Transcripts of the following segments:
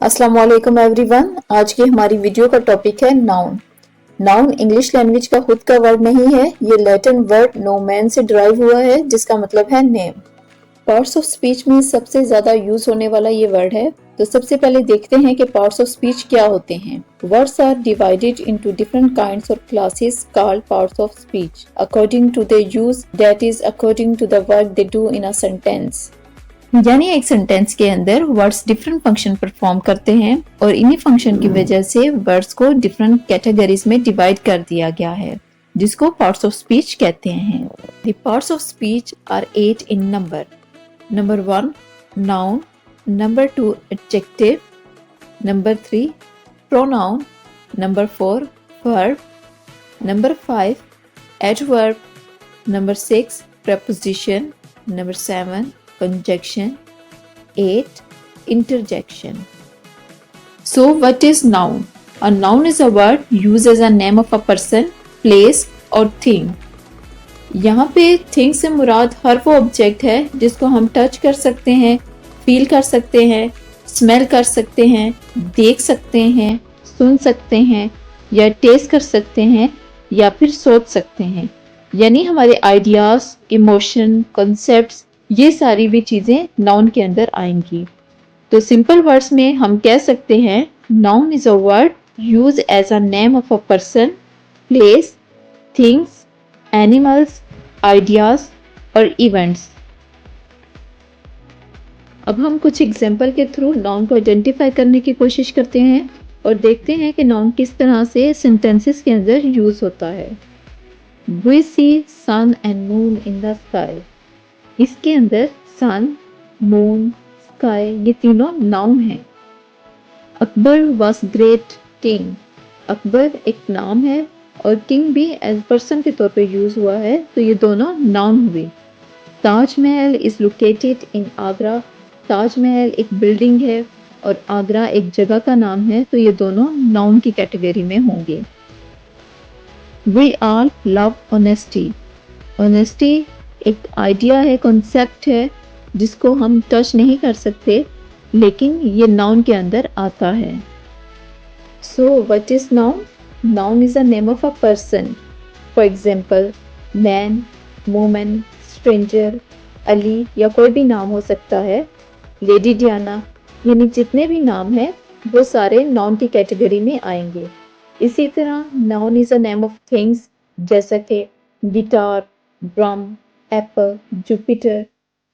अस्सलाम वालेकुम एवरीवन। आज की हमारी वीडियो का टॉपिक है नाउन। नाउन इंग्लिश लैंग्वेज का खुद का वर्ड नहीं है, ये लैटिन वर्ड नोमैन से डिराइव हुआ है जिसका मतलब है नेम। पार्ट्स ऑफ स्पीच में सबसे ज्यादा यूज होने वाला ये वर्ड है। तो सबसे पहले देखते हैं कि पार्ट्स ऑफ स्पीच क्या होते हैं। Words are divided into different kinds और classes called parts of speech according to their use, that is according to the work they do in a sentence. यानी एक सेंटेंस के अंदर वर्ड्स डिफरेंट फंक्शन परफॉर्म करते हैं और इन्हीं function की वजह से वर्ड्स को डिफरेंट कैटेगरीज में डिवाइड कर दिया गया है, जिसको पार्ट्स ऑफ स्पीच कहते हैं। The parts of speech are 8 in number. Number 1 noun, number 2 adjective, number 3 pronoun, number 4 verb, number 5 adverb, number 6 preposition, number 7 conjunction, 8 interjection. So what is noun? A noun is a word used as a name of a person, place or thing. यहाँ पे thing से मुराद हर वो object है जिसको हम touch कर सकते हैं, फील कर सकते हैं, स्मेल कर सकते हैं, देख सकते हैं, सुन सकते हैं या टेस्ट कर सकते हैं या फिर सोच सकते हैं। यानी हमारे आइडियाज, इमोशन, कॉन्सेप्ट्स, ये सारी भी चीजें नाउन के अंदर आएंगी। तो सिंपल वर्ड्स में हम कह सकते हैं noun is a word use as a name of a person, place, things, animals, ideas और इवेंट्स। अब हम कुछ एग्जाम्पल के थ्रू नाउन को आइडेंटिफाई करने की कोशिश करते हैं और देखते हैं कि नाउन किस तरह से सेंटेंसेस के अंदर यूज होता है। We see sun and moon in the sky. इसके अंदर sun, moon, sky ये तीनों नाउन हैं। Akbar was great king. Akbar एक नाम है और किंग भी एज पर्सन के तौर पे यूज हुआ है, तो ये दोनों नाउन हुए। Taj Mahal is located in Agra. Taj Mahal एक बिल्डिंग है और आगरा एक जगह का नाम है, तो ये दोनों नाउन की कैटेगरी में होंगे। We all love honesty. Honesty एक आइडिया है, कॉन्सेप्ट है जिसको हम टच नहीं कर सकते, लेकिन ये नाउन के अंदर आता है। So what is noun? Noun is a name of a person. For example, man, woman, stranger, Ali या कोई भी नाम हो सकता है, लेडी डियाना, यानी जितने भी नाम हैं वो सारे नाउन की कैटेगरी में आएंगे। इसी तरह noun is a name of things, जैसा कि guitar, drum, Apple, Jupiter,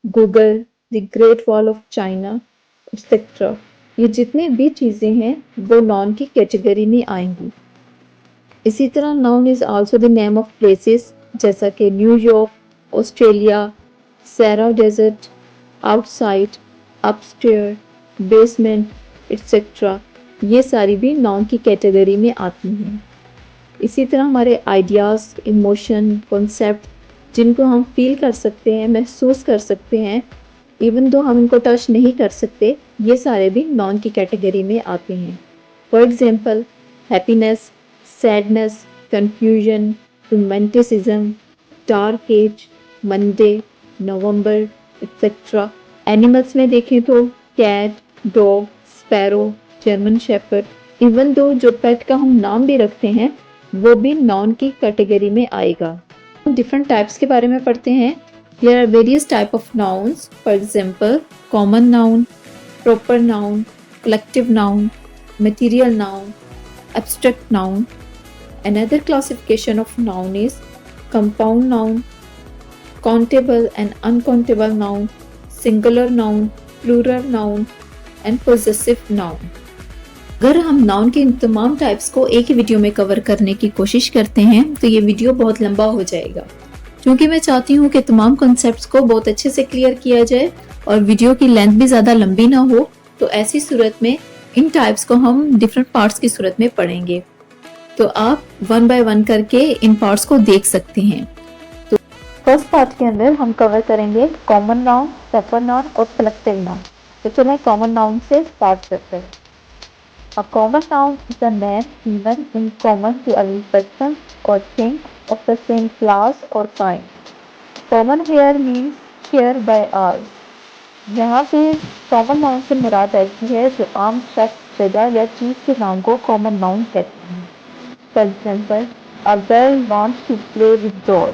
Google, the great wall of China etcetera. ये जितने भी चीज़ें हैं वो नाउन की कैटेगरी में आएंगी। इसी तरह noun is also the name of places, जैसा कि New York, Australia, Sahara desert, outside, upstair, basement etcetera. ये सारी भी नाउन की कैटेगरी में आती हैं। इसी तरह हमारे आइडियाज़, इमोशन, कॉन्सेप्ट जिनको हम फील कर सकते हैं, महसूस कर सकते हैं, इवन दो हम इनको टच नहीं कर सकते, ये सारे भी नाउन की कैटेगरी में आते हैं। For example happiness, sadness, confusion, romanticism, dark age, Monday, November etcetera. Animals में देखें तो cat, dog, sparrow, German shepherd. Even though जो पेट का हम नाम भी रखते हैं वो भी नाउन की कैटेगरी में आएगा। हम डिफरेंट टाइप्स के बारे में पढ़ते हैं। There are various type of nouns. For example common noun, proper noun, collective noun, material noun, abstract noun. Another classification of noun is compound noun, countable and uncountable noun, singular noun, plural noun and possessive noun. अगर हम noun के इन तमाम types को एक ही video में cover करने की कोशिश करते हैं तो ये वीडियो बहुत लंबा हो जाएगा, क्योंकि मैं चाहती हूँ कि तमाम कॉन्सेप्ट्स को बहुत अच्छे से क्लियर किया जाए और वीडियो की लेंथ भी ज़्यादा लंबी ना हो। तो ऐसी सूरत में इन टाइप्स को हम डिफरेंट पार्ट्स की सूरत में पढ़ेंगे, तो आप वन बाय वन करके इन पार्ट्स को देख सकते हैं। तो फर्स्ट पार्ट के अंदर हम कवर करेंगे कॉमन नाउन, प्रॉपर नाउन और कलेक्टिव नाउन। तो चलिए कॉमन नाउन से स्टार्ट करते हैं। A common noun is a name given in common to a person or thing of the same class or kind. Common here means shared by all. यहाँ पे common noun से मुराद ऐसी है जो आम शख्स, जगह या चीज के नाम को कॉमन नाउन कहते हैं। For example, a girl wants to play with doll.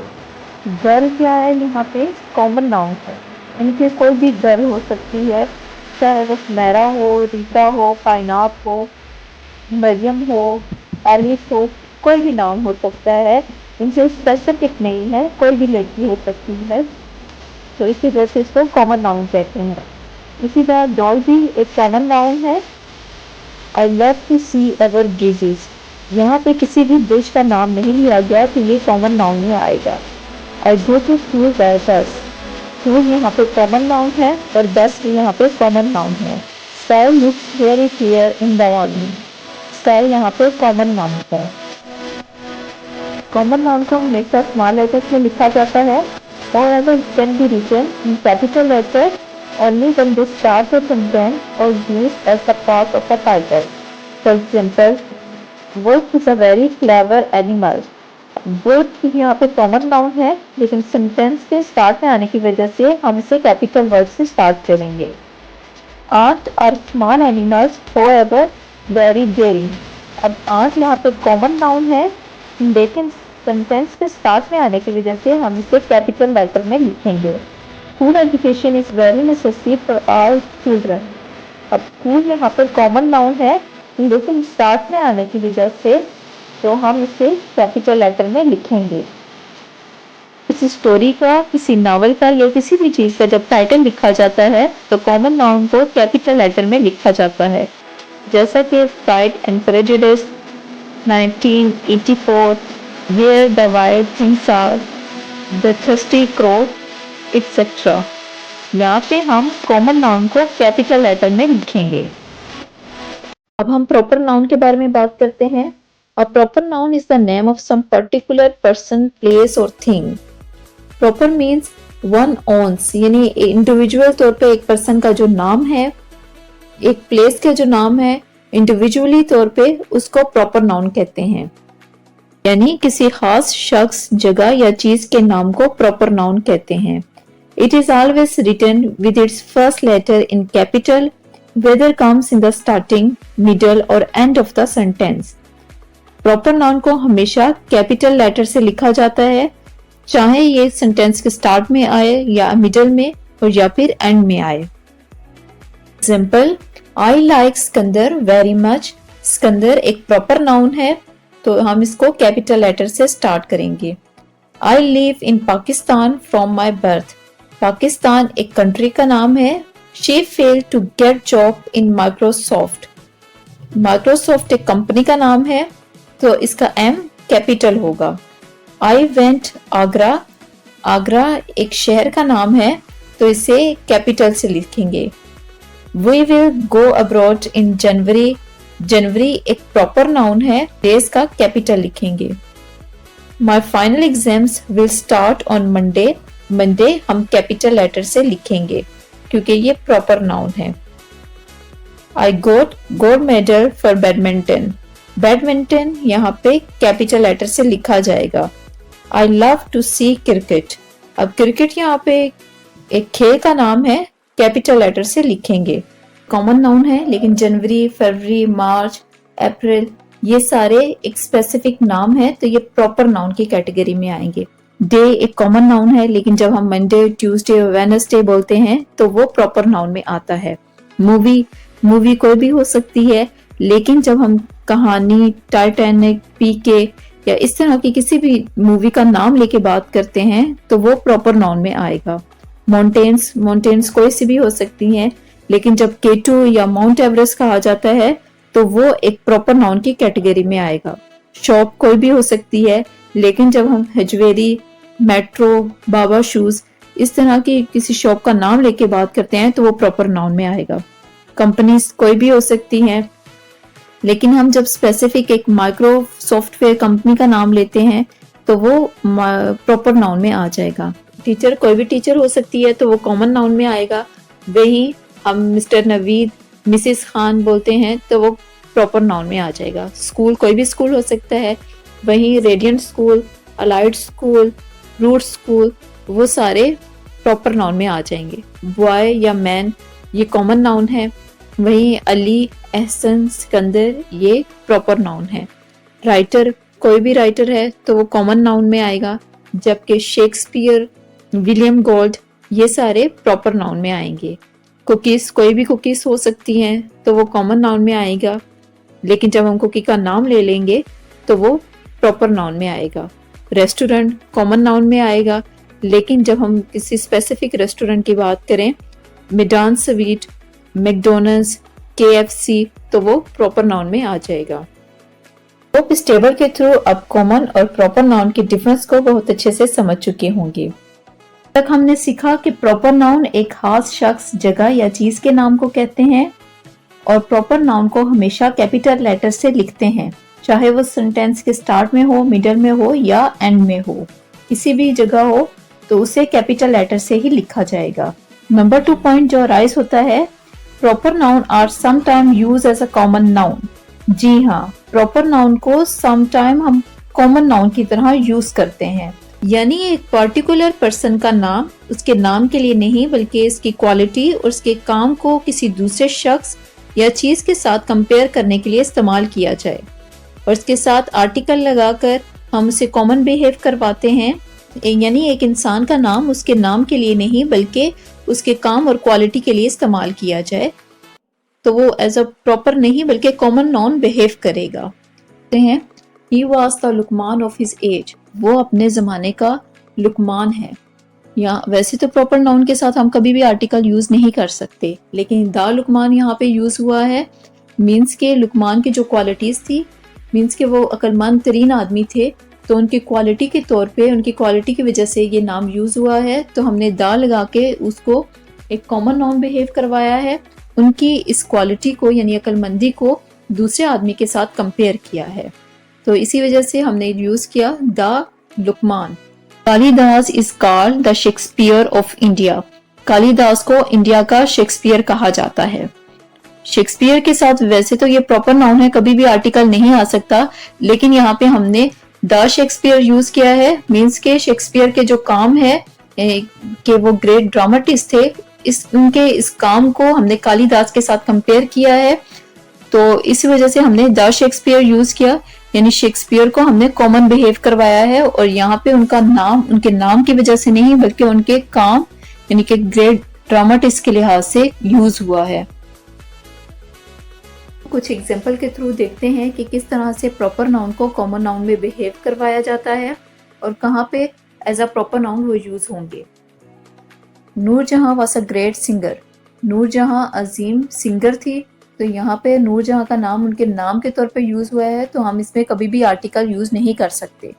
Girl क्या है, यहाँ पे कॉमन नाउन है। इनके कोई भी गर्ल हो सकती है, चाहे वो मैरा हो, रीता हो, पाइनाप हो, मरियम हो, एलिस हो, कोई भी नाम हो सकता है। इनसे स्पेसिफिक नहीं है, कोई भी लड़की हो सकती है, तो इसी वजह से इसको कॉमन नाउन कहते हैं। इसी तरह डॉल भी एक कॉमन नाउन है। I love to see our disease, यहाँ पे किसी भी डिश का नाम नहीं लिया गया, तो ये कॉमन नाउन में आएगा। आई गो टू स्कूल बाय बस, स्कूल यहाँ पे कॉमन नाउन है और बस भी यहाँ पे कॉमन नाउन है। Sky looks very clear in the morning, sky यहाँ पे कॉमन नाउन है। कॉमन नाउन को हमेशा स्मॉल लेटर्स में लिखा जाता है। However, it can be written in capital letters only when they start a sentence or used as a part of a title. For example, wolf is a very clever animal. wolf यहाँ पे common noun है, लेकिन sentence के start में आने की वजह से हम इसे कैपिटल वर्ड से स्टार्ट करेंगे। Ants are small animals, however very daring. अब ant यहाँ पे कॉमन नाउन है, लेकिन सेंटेंस के स्टार्ट में आने की वजह से हम इसे कैपिटल लेटर में लिखेंगे। School education is very necessary for all children. अब स्कूल यहाँ पर कॉमन नाउन है, लेकिन स्टार्ट में आने की वजह से तो हम इसे कैपिटल लेटर में लिखेंगे। किसी स्टोरी का, किसी नावल का या किसी भी चीज का जब टाइटल लिखा जाता है तो कॉमन नाउन को कैपिटल लेटर में लिखा जाता है, जैसा कि pride and prejudice, 1984, Where the Wild Things Are, The Thirsty Crow, etc. यहाँ पे हम कॉमन नाउन को कैपिटल लेटर में लिखेंगे। अब हम प्रॉपर नाउन के बारे में बात करते हैं। A proper noun is the name of some particular person, place or thing. Proper means one owns, यानी इंडिविजुअल तौर पे एक पर्सन का जो नाम है, एक प्लेस का जो नाम है, इंडिविजुअली तौर पे उसको प्रॉपर नाउन कहते हैं। यानी किसी खास शख्स, जगह या चीज के नाम को प्रॉपर नाउन कहते हैं। It is always written with its first letter in capital, whether comes in the starting, middle or end of the sentence. Proper noun को हमेशा कैपिटल लेटर से लिखा जाता है, चाहे ये सेंटेंस के स्टार्ट में आए या मिडल में और या फिर एंड में आए। Example, I like Sikandar very much. Sikandar एक प्रॉपर नाउन है, तो हम इसको कैपिटल लेटर से स्टार्ट करेंगे। I live in Pakistan from my birth. Pakistan एक कंट्री का नाम है। She failed to get job in Microsoft. Microsoft एक कंपनी का नाम है, तो इसका एम कैपिटल होगा। I went Agra. आगरा एक शहर का नाम है, तो इसे कैपिटल से लिखेंगे। We will go abroad in January. January एक प्रॉपर नाउन है, डेज का कैपिटल लिखेंगे। My final exams will start on Monday. Monday हम कैपिटल लेटर से लिखेंगे क्योंकि ये प्रॉपर नाउन है। I got gold medal for badminton. Badminton यहाँ पे कैपिटल लेटर से लिखा जाएगा। I love to see cricket. अब क्रिकेट यहाँ पे एक खेल का नाम है, कैपिटल लेटर से लिखेंगे। कॉमन नाउन है, लेकिन जनवरी, फरवरी, मार्च, अप्रैल ये सारे एक स्पेसिफिक नाम है, तो ये प्रॉपर नाउन की कैटेगरी में आएंगे। डे एक कॉमन नाउन है, लेकिन जब हम मंडे, ट्यूसडे, वेडनेसडे बोलते हैं तो वो प्रॉपर नाउन में आता है। मूवी कोई भी हो सकती है, लेकिन जब हम कहानी, टाइटैनिक, पीके या इस तरह की किसी भी मूवी का नाम लेके बात करते हैं तो वो प्रॉपर नाउन में आएगा। माउंटेन्स कोई सी भी हो सकती हैं, लेकिन जब K2 या माउंट एवरेस्ट कहा जाता है तो वो एक प्रॉपर नाउन की कैटेगरी में आएगा। शॉप कोई भी हो सकती है, लेकिन जब हम हजवेरी, मेट्रो, बाबा शूज इस तरह की किसी शॉप का नाम लेके बात करते हैं तो वो प्रॉपर नाउन में आएगा। कंपनीज कोई भी हो सकती हैं, लेकिन हम जब स्पेसिफिक एक माइक्रो सॉफ्टवेयर कंपनी का नाम लेते हैं तो वो प्रॉपर नाउन में आ जाएगा। टीचर कोई भी टीचर हो सकती है, तो वो कॉमन नाउन में आएगा। वही हम मिस्टर नवीद, मिसेस खान बोलते हैं तो वो प्रॉपर नाउन में आ जाएगा। स्कूल कोई भी स्कूल हो सकता है, वही radiant school, allied school, root school वो सारे प्रॉपर नाउन में आ जाएंगे। बॉय या मैन ये कॉमन नाउन है, वहीं अली, एहसन, सिकंदर ये प्रॉपर नाउन है। राइटर, कोई भी राइटर है तो वो कॉमन नाउन में आएगा, जबकि शेक्सपियर, विलियम गोल्ड ये सारे प्रॉपर नाउन में आएंगे। कुकीज, कोई भी कुकीज हो सकती हैं तो वो कॉमन नाउन में आएगा, लेकिन जब हम कुकी का नाम ले लेंगे तो वो प्रॉपर नाउन में आएगा। रेस्टोरेंट कॉमन नाउन में आएगा, लेकिन जब हम किसी स्पेसिफिक रेस्टोरेंट की बात करें, मिडान स्वीट, मैकडोनल्ड्स, KFC, तो वो प्रॉपर नाउन में आ जाएगा। तो इस टेबल के थ्रू अब कॉमन और प्रॉपर नाउन के डिफरेंस को बहुत अच्छे से समझ चुके होंगे। तक हमने सीखा कि प्रॉपर नाउन एक खास शख्स, जगह या चीज के नाम को कहते हैं, और प्रॉपर नाउन को हमेशा कैपिटल लेटर से लिखते हैं, चाहे वो सेंटेंस के स्टार्ट में हो, मिडल में हो या एंड में हो। किसी भी जगह हो तो उसे कैपिटल लेटर से ही लिखा जाएगा। नंबर 2 पॉइंट जो राइज होता है, proper noun are sometime use as a common noun. जी हाँ, प्रॉपर नाउन को समटाइम हम कॉमन नाउन की तरह यूज करते हैं, यानी एक पर्टिकुलर पर्सन का नाम उसके नाम के लिए नहीं, बल्कि इसकी क्वालिटी और उसके काम को किसी दूसरे शख्स या चीज के साथ कंपेयर करने के लिए इस्तेमाल किया जाए, और इसके साथ आर्टिकल लगाकर हम उसे कॉमन बिहेव करवाते हैं। यानी एक इंसान का नाम उसके नाम के लिए नहीं, बल्कि उसके काम और क्वालिटी के लिए इस्तेमाल किया जाए, तो वो एज अ प्रॉपर नहीं बल्कि कॉमन नाउन बिहेव करेगा। He was the Luqman of his age, वो अपने जमाने का लुकमान है। या वैसे तो प्रॉपर नाउन के साथ हम कभी भी आर्टिकल यूज नहीं कर सकते, लेकिन द लुकमान यहाँ पे यूज हुआ है, मीन्स के लुकमान की जो क्वालिटीज थी, मीन्स के वो अक्लमंद तरीन आदमी थे, तो उनकी क्वालिटी के तौर पे, उनकी क्वालिटी की वजह से ये नाम यूज हुआ है, तो हमने द लगा के उसको एक कॉमन नाउन बिहेव करवाया है। उनकी इस क्वालिटी को यानी अक्लमंदी को दूसरे आदमी के साथ कंपेयर किया है, तो इसी वजह से हमने यूज किया the Luqman. Kalidas is called the Shakespeare of India. Kalidas को इंडिया का शेक्सपियर कहा जाता है। शेक्सपियर के साथ वैसे तो ये प्रॉपर नाउन है, कभी भी आर्टिकल नहीं आ सकता, लेकिन यहाँ पे हमने द शेक्सपियर यूज किया है, मीन्स के शेक्सपियर के जो काम है कि वो ग्रेट ड्रामेटिस्ट थे, उनके इस काम को हमने कालिदास के साथ कंपेयर किया है, तो इस वजह से हमने द शेक्सपियर यूज किया, यानी शेक्सपियर को हमने कॉमन बिहेव करवाया है, और यहाँ पे उनका नाम उनके नाम की वजह से नहीं बल्कि उनके काम यानी कि ग्रेट ड्रामेटिस्ट के लिहाज से यूज हुआ है। कुछ एग्जाम्पल के थ्रू देखते हैं कि किस तरह से प्रॉपर नाउन को कॉमन नाउन में बिहेव करवाया जाता है और कहाँ पे एज अ प्रॉपर नाउन वो यूज होंगे। Noorjahan was a great singer. Noorjahan अजीम सिंगर थी, तो यहाँ पे नूरजहां का नाम उनके नाम के तौर पे यूज हुआ है, तो हम इसमें कभी भी आर्टिकल यूज नहीं कर सकते।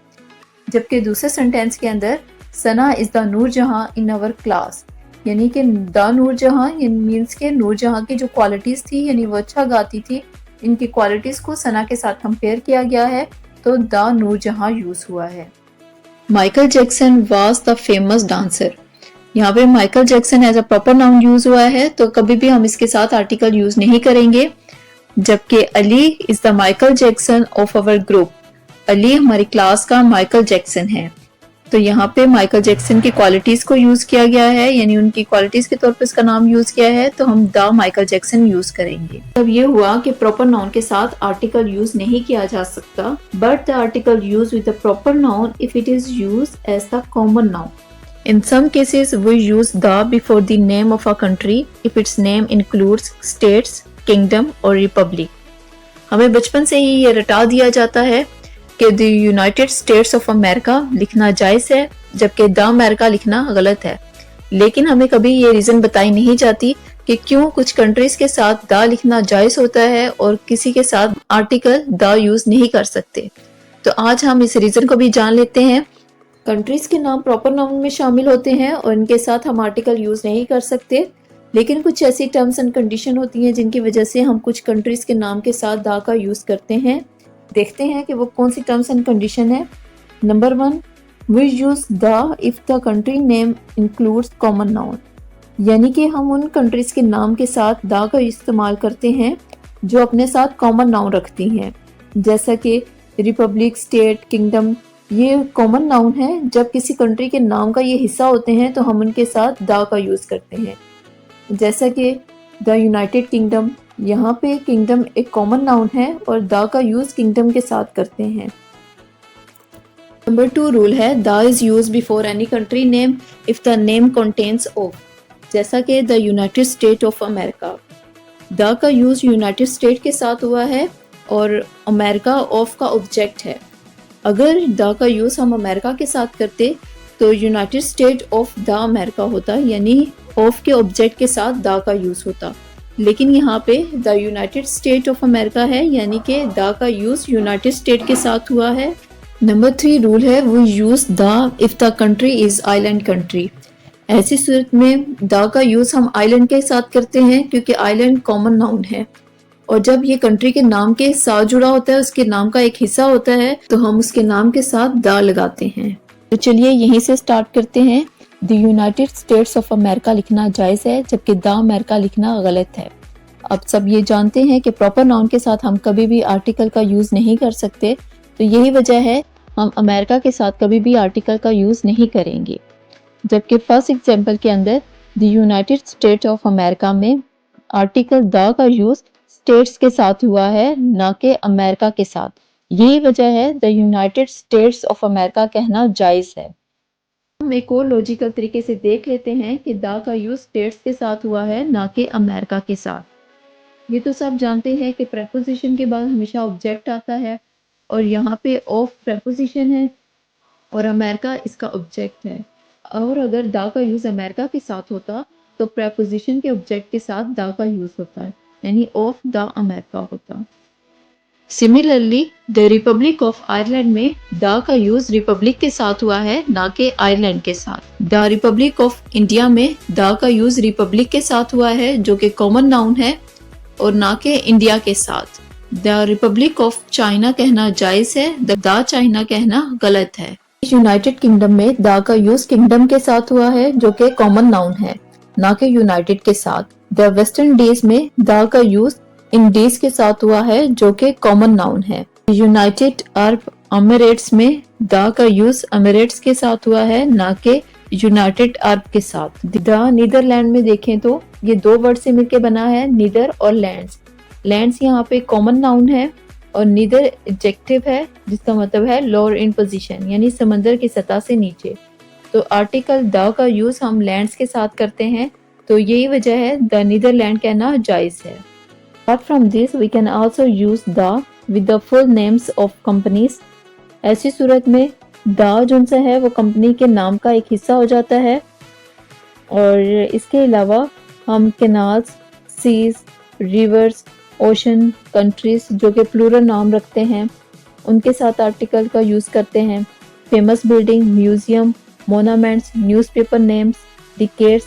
जबकि दूसरे सेंटेंस के अंदर Sana is the Nurjahan in our class, यानी कि द नूरजहां मीन्स के नूरजहां की जो क्वालिटीज थी, यानी वो अच्छा गाती थी, इनकी क्वालिटीज को सना के साथ कंपेयर किया गया है, तो द नूरजहां यूज हुआ है। Michael Jackson was the famous dancer. यहाँ पे Michael Jackson as a proper noun use हुआ है, तो कभी भी हम इसके साथ आर्टिकल यूज नहीं करेंगे। जबकि Ali is the Michael Jackson of our group. Ali हमारी क्लास का माइकल जैक्सन है, तो यहाँ पे माइकल जैक्सन की क्वालिटीज को यूज किया गया है, यानी उनकी क्वालिटीज के तौर पे इसका नाम यूज किया है, तो हम द माइकल जैक्सन यूज करेंगे। तब ये हुआ कि प्रॉपर नाउन के साथ आर्टिकल यूज नहीं किया जा सकता, but the article use with the proper noun if it is use as the common noun. In some cases, we use the before the name of a country if its name includes states, kingdom or republic. हमें बचपन से ही ये रटा दिया जाता है कि the United States of America लिखना जायज़ है, जबकि the America लिखना गलत है। लेकिन हमें कभी ये रीज़न बताई नहीं जाती कि क्यों कुछ कंट्रीज के साथ the लिखना जायज़ होता है और किसी के साथ आर्टिकल the यूज़ नहीं कर सकते। तो आज हम इस रीज़न को भी जान लेते हैं। कंट्रीज के नाम प्रॉपर नाउन में शामिल होते हैं और इनके साथ हम आर्टिकल यूज नहीं कर सकते, लेकिन कुछ ऐसी टर्म्स एंड कंडीशन होती हैं जिनकी वजह से हम कुछ कंट्रीज के नाम के साथ द का यूज करते हैं। देखते हैं कि वो कौन सी टर्म्स एंड कंडीशन है। Number 1, we use the if the country name includes common noun, यानी कि हम उन कंट्रीज के नाम के साथ द का इस्तेमाल करते हैं जो अपने साथ कॉमन नाउन रखती हैं, जैसा कि रिपब्लिक, स्टेट, किंगडम, ये कॉमन नाउन है। जब किसी कंट्री के नाम का ये हिस्सा होते हैं तो हम उनके साथ द का यूज़ करते हैं। जैसा कि द यूनाइटेड किंगडम, यहाँ पे किंगडम एक कॉमन नाउन है और द का यूज़ किंगडम के साथ करते हैं। नंबर 2 रूल है the is use before any country name if the name contains of. जैसा कि the United state of America, the का यूज़ यूनाइटेड स्टेट के साथ हुआ है और अमेरिका ऑफ का ऑब्जेक्ट है। अगर द का यूज़ हम अमेरिका के साथ करते तो United state of the America होता, यानी ऑफ के ऑब्जेक्ट के साथ द का यूज़ होता। लेकिन यहाँ पे the United state of America है, यानी कि द का यूज़ यूनाइटेड स्टेट के साथ हुआ है। नंबर 3 रूल है we use the if the country is island country. ऐसी सूरत में द का यूज़ हम आइलैंड के साथ करते हैं क्योंकि आइलैंड कॉमन नाउन है और जब ये कंट्री के नाम के साथ जुड़ा होता है, उसके नाम का एक हिस्सा होता है, तो हम उसके नाम के साथ द लगाते हैं। तो चलिए यहीं से स्टार्ट करते हैं। The United states of America लिखना जायज़ है जबकि द अमेरिका लिखना गलत है। अब सब ये जानते हैं कि प्रॉपर नाउन के साथ हम कभी भी आर्टिकल का यूज़ नहीं कर सकते, तो यही वजह है हम अमेरिका के साथ कभी भी आर्टिकल का यूज़ नहीं करेंगे। जबकि फर्स्ट एग्जाम्पल के अंदर the United state of America में आर्टिकल द का यूज़ स्टेट्स के साथ हुआ है, ना कि अमेरिका के साथ। यही वजह है the United states of America कहना जायज़ है। हम एक और लॉजिकल तरीके से देख लेते हैं कि द का यूज़ स्टेट्स के साथ हुआ है, ना कि अमेरिका के साथ। ये तो सब जानते हैं कि प्रेपोजिशन के बाद हमेशा ऑब्जेक्ट आता है और यहाँ पे ऑफ प्रेपोजिशन है और अमेरिका इसका ऑब्जेक्ट है। और अगर द का यूज़ अमेरिका के साथ होता तो प्रेपोजिशन के ऑब्जेक्ट के साथ द का यूज़ होता है, यानी ऑफ द अमेरिका होता। Similarly the Republic of Ireland में द का यूज़ रिपब्लिक के साथ हुआ है, ना कि आयरलैंड के साथ। द रिपब्लिक ऑफ इंडिया में द का यूज़ रिपब्लिक के साथ हुआ है, जो कि कॉमन नाउन है, और ना कि इंडिया के साथ। द रिपब्लिक ऑफ चाइना कहना जायज़ है, द चाइना कहना गलत है। यूनाइटेड किंगडम में द का यूज़ किंगडम के साथ हुआ है, जो कि कॉमन नाउन है, ना कि यूनाइटेड के साथ। द वेस्टर्न इंडीज में द का यूज़ इंडीज के साथ हुआ है, जो कि कॉमन नाउन है। यूनाइटेड अरब अमीरेट्स में द का यूज़ अमीरेट्स के साथ हुआ है, ना कि यूनाइटेड अरब के साथ। द नीदरलैंड में देखें तो ये दो वर्ड से मिलकर बना है, नीदर और लैंड्स। लैंड्स यहाँ पे कॉमन नाउन है और नीदर एडजेक्टिव है, जिसका मतलब है लोअर इन पोजीशन, यानी समंदर की सतह से नीचे। तो आर्टिकल द का यूज़ हम लैंड्स के साथ करते हैं, तो यही वजह है द नीदरलैंड कहना जायज़ है। Apart from this we can also use the with the full names of companies. ऐसी सूरत में द जो सा है वो कंपनी के नाम का एक हिस्सा हो जाता है और इसके अलावा हम canals, seas, rivers, ocean, countries जो कि प्लूरल नाम रखते हैं उनके साथ आर्टिकल का यूज़ करते हैं। Famous building, museum, monuments, newspaper names, decades,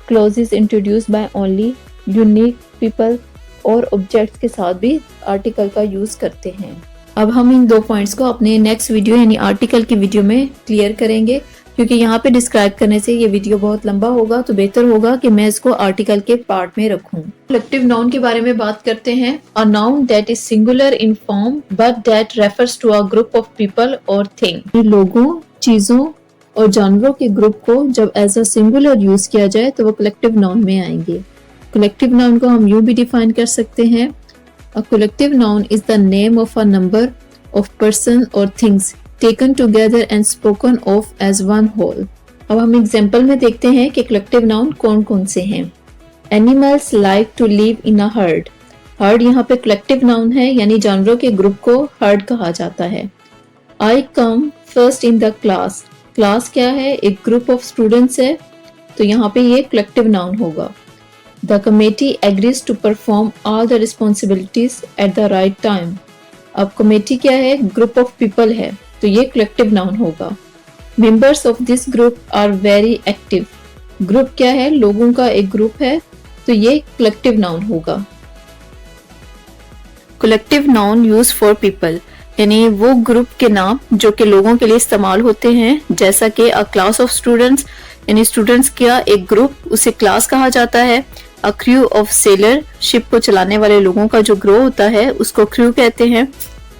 clauses introduced by only, unique people और ऑब्जेक्ट्स के साथ भी आर्टिकल का यूज़ करते हैं। अब हम इन दो पॉइंट्स को अपने नेक्स्ट वीडियो यानी आर्टिकल की वीडियो में क्लियर करेंगे, क्योंकि यहाँ पे डिस्क्राइब करने से ये वीडियो बहुत लंबा होगा, तो बेहतर होगा कि मैं इसको आर्टिकल के पार्ट में रखूं। कलेक्टिव नाउन के बारे में बात करते हैं। A noun that is singular in form but that refers to a group of people और थिंग। लोगों, चीजों और जानवरों के ग्रुप को जब एज अ सिंगुलर यूज किया जाए तो वो कलेक्टिव नाउन में आएंगे। कलेक्टिव नाउन को हम यूं भी डिफाइन कर सकते हैं, a collective noun is the name of a number of person और things taken together and spoken of as one whole. अब हम एग्जाम्पल में देखते हैं कि कलेक्टिव नाउन कौन कौन से हैं। Animals like to live in a herd. Herd यहाँ पे कलेक्टिव नाउन है, यानी जानवरों के ग्रुप को हर्ड कहा जाता है। I come first in the class. Class क्या है? एक ग्रुप ऑफ स्टूडेंट्स है, तो यहाँ पे ये कलेक्टिव नाउन होगा। The committee agrees to perform all the responsibilities at the right time. अब कमेटी क्या है? ग्रुप ऑफ पीपल है, तो ये कलेक्टिव नाउन होगा। Members of this group are very active. Group क्या है? लोगों का एक ग्रुप है, तो ये कलेक्टिव नाउन होगा। Collective noun use for people, यानी वो ग्रुप के नाम जो कि लोगों के लिए इस्तेमाल होते हैं, जैसा कि अ क्लास ऑफ स्टूडेंट्स, यानी स्टूडेंट्स का एक ग्रुप, उसे क्लास कहा जाता है। A crew of seller, ship को चलाने वाले लोगों का जो ग्रो होता है उसको क्रू कहते हैं।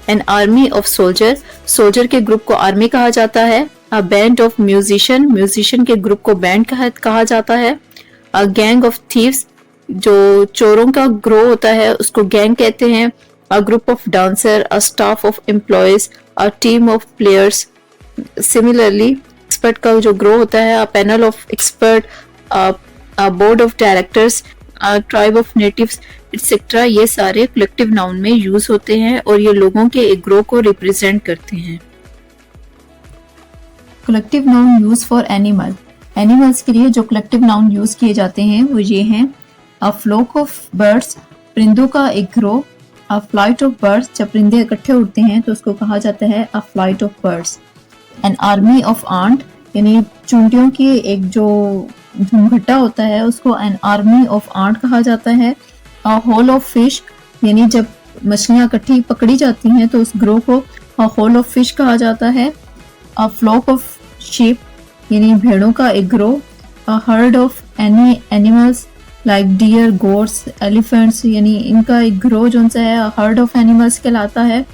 N army of soldier, soldier के ग्रुप को आर्मी कहा जाता है। A band of musician, musician के ग्रुप को बैंड कहा जाता है। अ गैंग ऑफ थीव्स, जो चोरों का ग्रोह होता है उसको गैंग कहते हैं। अ group of dancer, a staff of employees, a team of players. Similarly expert का जो ग्रोह होता है, a panel of expert, a board of directors, a tribe of natives etcetera, ये सारे कलेक्टिव नाउन में यूज होते हैं और ये लोगों के एक ग्रोह को रिप्रेजेंट करते हैं। Collective noun use for animal, animals के लिए जो कलेक्टिव नाउन यूज किए जाते हैं वो ये हैं। अ फ्लोक ऑफ बर्ड्स, परिंदों का एक ग्रोह। अ फ्लाइट ऑफ बर्ड्स, जब परिंदे इकट्ठे उड़ते हैं तो उसको कहा जाता है a flight of birds. An army of ant, यानी चूंटियों की एक जो झुंडघट्टा होता है उसको एन आर्मी ऑफ आंट कहा जाता है। अ होल ऑफ फिश, यानी जब मछलियां इकट्ठी पकड़ी जाती हैं तो उस ग्रोह को अ होल ऑफ फिश कहा जाता है। अ फ्लॉक ऑफ शीप, यानी भेड़ों का एक ग्रोह। A herd of any animals like deer, goats, elephants, यानी इनका एक ग्रोह जो सा है हर्ड ऑफ एनिमल्स कहलाता है।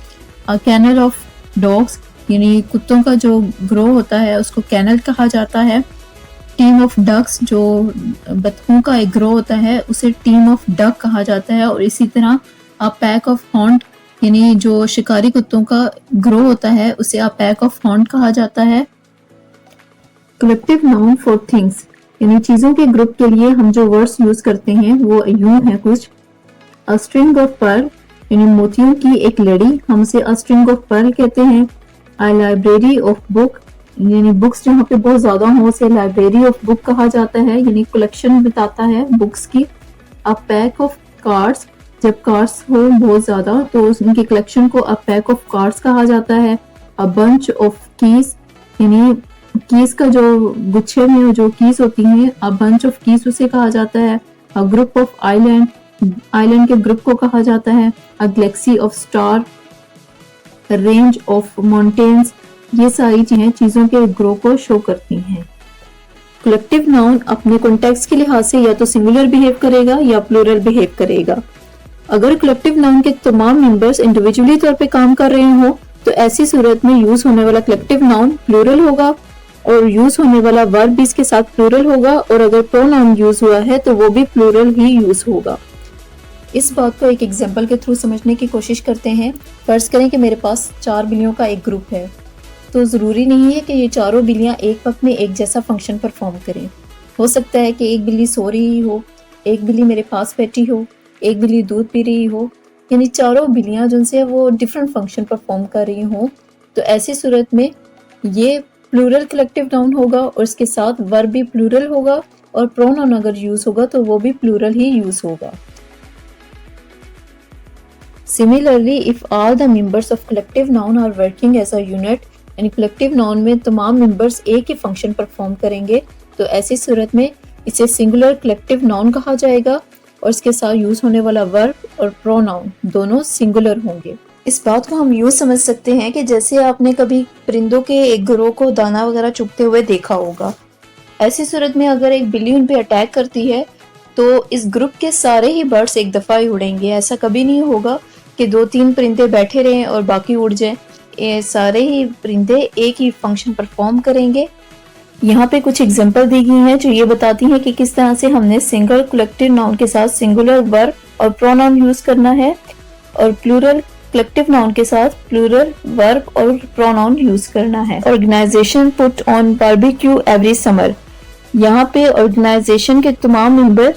अ कैनल ऑफ डॉग्स, यानी कुत्तों का जो ग्रोह होता है उसको कैनल कहा जाता है। टीम ऑफ डक्स, जो बतखों का एक ग्रोह होता है उसे टीम ऑफ डक कहा जाता है। और इसी तरह अ पैक ऑफ हॉन्ट, यानी जो शिकारी कुत्तों का ग्रोह होता है उसे अ पैक ऑफ हॉन्ट कहा जाता है। कलेक्टिव नाउन फॉर थिंग्स, यानी चीजों के ग्रुप के लिए हम जो वर्ड्स यूज करते हैं वो यूं है कुछ। अ स्ट्रिंग ऑफ पर्ल, यानी मोतियों की एक लड़ी, हम उसे अ स्ट्रिंग ऑफ पर्ल कहते हैं। अ लाइब्रेरी ऑफ बुक, यानी बुक्स जहाँ पे बहुत ज्यादा हो उसे लाइब्रेरी ऑफ बुक कहा जाता है, यानी कलेक्शन बताता है बुक्स की। अ पैक ऑफ कार्ड्स, जब कार्ड्स हो बहुत ज्यादा तो उनकी कलेक्शन को अ पैक ऑफ कार्ड्स कहा जाता है। अ बंच ऑफ कीज, यानी कीज का जो गुच्छे में जो कीज होती हैं अ बंच ऑफ कीज उसे कहा जाता है। A group of island, island के ग्रुप को कहा जाता है। A galaxy of star, range of mountains, ये सारी चीजों के ग्रोह को शो करती हैं। कलेक्टिव नाउन अपने कॉन्टेक्स्ट के लिहाज से या तो सिंगुलर बिहेव करेगा या प्लूरल बिहेव करेगा। अगर कलेक्टिव नाउन के तमाम मेंबर्स इंडिविजुअली तौर पे काम कर रहे हो तो ऐसी सूरत में यूज होने वाला कलेक्टिव नाउन प्लूरल होगा और यूज होने वाला वर्ब भी इसके साथ प्लूरल होगा, और अगर प्रोनाउन यूज हुआ है तो वो भी प्लूरल ही यूज होगा। इस बात को एक एग्जांपल के थ्रू समझने की कोशिश करते हैं। फर्ज करें कि मेरे पास 4 बिल्लियों का एक ग्रुप है, तो ज़रूरी नहीं है कि ये चारों बिल्लियाँ एक वक्त में एक जैसा फंक्शन परफॉर्म करें। हो सकता है कि एक बिल्ली सो रही हो, एक बिल्ली मेरे पास बैठी हो, एक बिल्ली दूध पी रही हो, यानी चारों बिल्लियाँ जिनसे वो डिफरेंट फंक्शन परफॉर्म कर रही हों। तो ऐसी सूरत में ये प्लूरल कलेक्टिव नाउन होगा और इसके साथ वर्ब भी प्लूरल होगा, और प्रोनाउन अगर यूज होगा तो वो भी प्लूरल ही यूज होगा। Similarly, if all the members of collective noun are working as a unit, यानी कलेक्टिव नाउन में तमाम मेंबर्स एक ही फंक्शन परफॉर्म करेंगे तो ऐसी सूरत में इसे सिंगुलर कलेक्टिव नाउन कहा जाएगा और इसके साथ यूज होने वाला वर्ब और प्रोनाउन दोनों सिंगुलर होंगे। इस बात को हम यूज समझ सकते हैं कि जैसे आपने कभी परिंदों के एक ग्रोह को दाना वगैरह चुगते हुए देखा होगा। ऐसी सूरत में अगर एक बिल्ली उन पे अटैक करती है तो इस ग्रुप के सारे ही बर्ड्स एक दफा ही उड़ेंगे। ऐसा कभी नहीं होगा कि 2-3 परिंदे बैठे रहें और बाकी उड़ जाएं। ये सारे ही परिंदे एक ही फंक्शन परफॉर्म करेंगे। यहाँ पे कुछ एग्जांपल दी गई हैं जो ये बताती हैं कि किस तरह से हमने सिंगल कलेक्टिव नाउन के साथ सिंगुलर वर्ब और प्रोनाउन यूज करना है, और प्लूरल कलेक्टिव नाउन के साथ प्लूरल वर्ब और प्रोनाउन यूज करना है। Organization put on barbecue every summer, यहाँ पे ऑर्गेनाइजेशन के तमाम member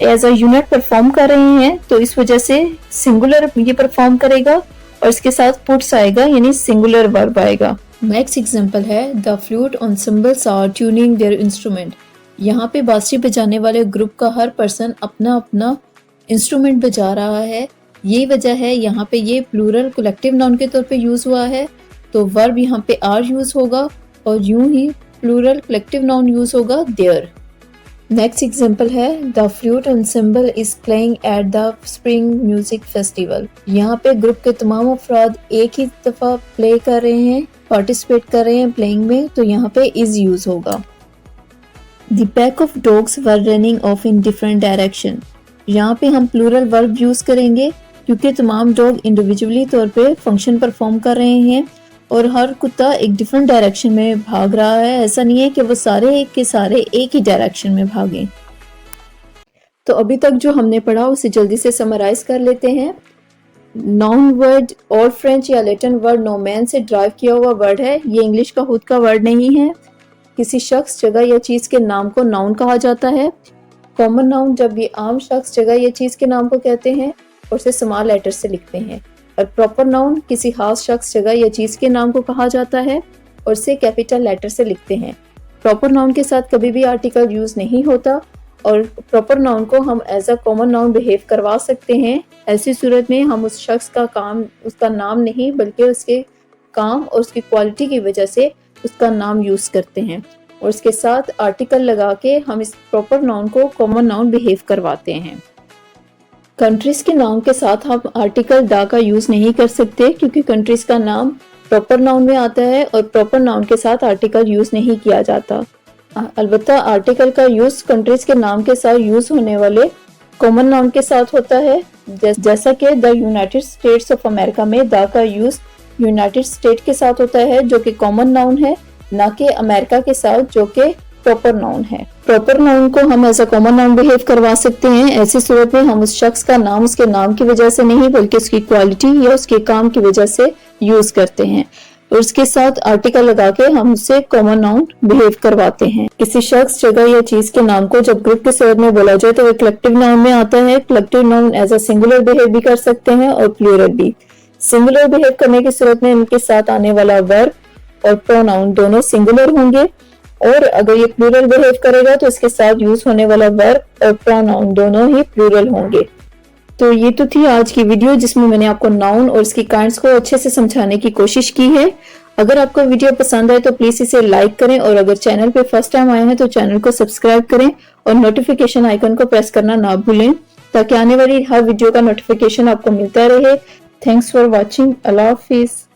as a unit perform कर रहे हैं तो इस वजह से सिंगुलर ये परफॉर्म करेगा और इसके साथ पुट्स आएगा यानी सिंगुलर वर्ब आएगा। नेक्स्ट एग्जांपल है the flute ensembles are tuning their instrument. यहाँ पे बांसुरी बजाने वाले ग्रुप का हर पर्सन अपना अपना इंस्ट्रूमेंट बजा रहा है। ये वजह है यहाँ पे ये प्लूरल कलेक्टिव नाउन के तौर पे यूज हुआ है तो वर्ब यहाँ पे आर यूज होगा और यूं ही प्लूरल कलेक्टिव नाउन यूज होगा देयर। नेक्स्ट एग्जांपल है the flute ensemble is playing at the spring music festival. यहाँ पे ग्रुप के तमाम अफराद एक ही दफा प्ले कर रहे हैं, पार्टिसिपेट कर रहे हैं प्लेइंग में, तो यहाँ पे इज यूज होगा। The pack of dogs were running of in different direction. यहाँ पे हम प्लूरल वर्ब यूज करेंगे क्योंकि तमाम डॉग इंडिविजुअली तौर पे फंक्शन परफॉर्म कर रहे हैं और हर कुत्ता एक डिफरेंट डायरेक्शन में भाग रहा है। ऐसा नहीं है कि वो सारे के सारे एक ही डायरेक्शन में भागें। तो अभी तक जो हमने पढ़ा उसे जल्दी से समराइज कर लेते हैं। नाउन वर्ड और फ्रेंच या लैटिन वर्ड नोमैन से ड्राइव किया हुआ वर्ड है। ये इंग्लिश का खुद का वर्ड नहीं है। किसी शख्स, जगह या चीज के नाम को नाउन कहा जाता है। कॉमन नाउन जब ये आम शख्स, जगह या चीज के नाम को कहते हैं और उसे स्मॉल लेटर से लिखते हैं। और प्रॉपर नाउन किसी खास शख्स, जगह या चीज के नाम को कहा जाता है और उसे कैपिटल लेटर से लिखते हैं। प्रॉपर नाउन के साथ कभी भी आर्टिकल यूज नहीं होता और प्रॉपर नाउन को हम as a common noun behave करवा सकते हैं। ऐसी सूरत में हम उस शख्स का काम, उसका नाम नहीं बल्कि उसके काम और उसकी क्वालिटी की वजह से उसका नाम यूज करते हैं और उसके साथ आर्टिकल लगा के हम इस प्रॉपर नाउन को कॉमन नाउन बिहेव करवाते हैं। कंट्रीज के नाम के साथ हम आर्टिकल दा का यूज नहीं कर सकते क्योंकि कंट्रीज का नाम प्रॉपर नाउन में आता है और प्रॉपर नाउन के साथ आर्टिकल यूज नहीं किया जाता। अलबत्ता आर्टिकल का यूज कंट्रीज के नाम के साथ यूज होने वाले कॉमन नाउन के साथ होता है। जैसा कि the United states of America में द का यूज यूनाइटेड स्टेट के साथ होता है जो कि कॉमन नाउन है, ना कि अमेरिका के साथ जो कि प्रॉपर नाउन है। प्रॉपर नाउन को हम as a common noun behave करवा सकते हैं। ऐसी सूरत में हम उस शख्स का नाम उसके नाम की वजह से नहीं बल्कि उसकी क्वालिटी या उसके काम की वजह से यूज करते हैं और उसके साथ आर्टिकल लगा के हम उससे कॉमन नाउन बिहेव करवाते हैं। किसी शख्स, जगह या चीज के नाम को जब ग्रुप के सूरत में बोला जाए तो वो कलेक्टिव नाउन में आता है। Collective noun as a singular behave भी कर सकते हैं और प्लूरल भी। सिंगुलर बिहेव करने की सूरत में इनके साथ आने वाला वर्ब और प्रोनाउन दोनों सिंगुलर होंगे और अगर ये प्लूरल बिहेव करेगा तो इसके साथ यूज होने वाला वर्ब और प्रोनाउन दोनों ही प्लूरल होंगे। तो ये तो थी आज की वीडियो जिसमें मैंने आपको नाउन और इसकी काइंड्स को अच्छे से समझाने की कोशिश की है। अगर आपको वीडियो पसंद आए तो प्लीज इसे लाइक करें और अगर चैनल पे फर्स्ट टाइम आए हैं तो चैनल को सब्सक्राइब करें और नोटिफिकेशन आइकन को प्रेस करना ना भूलें ताकि आने वाली हर वीडियो का नोटिफिकेशन आपको मिलता रहे। Thanks for watching. Allah Hafiz.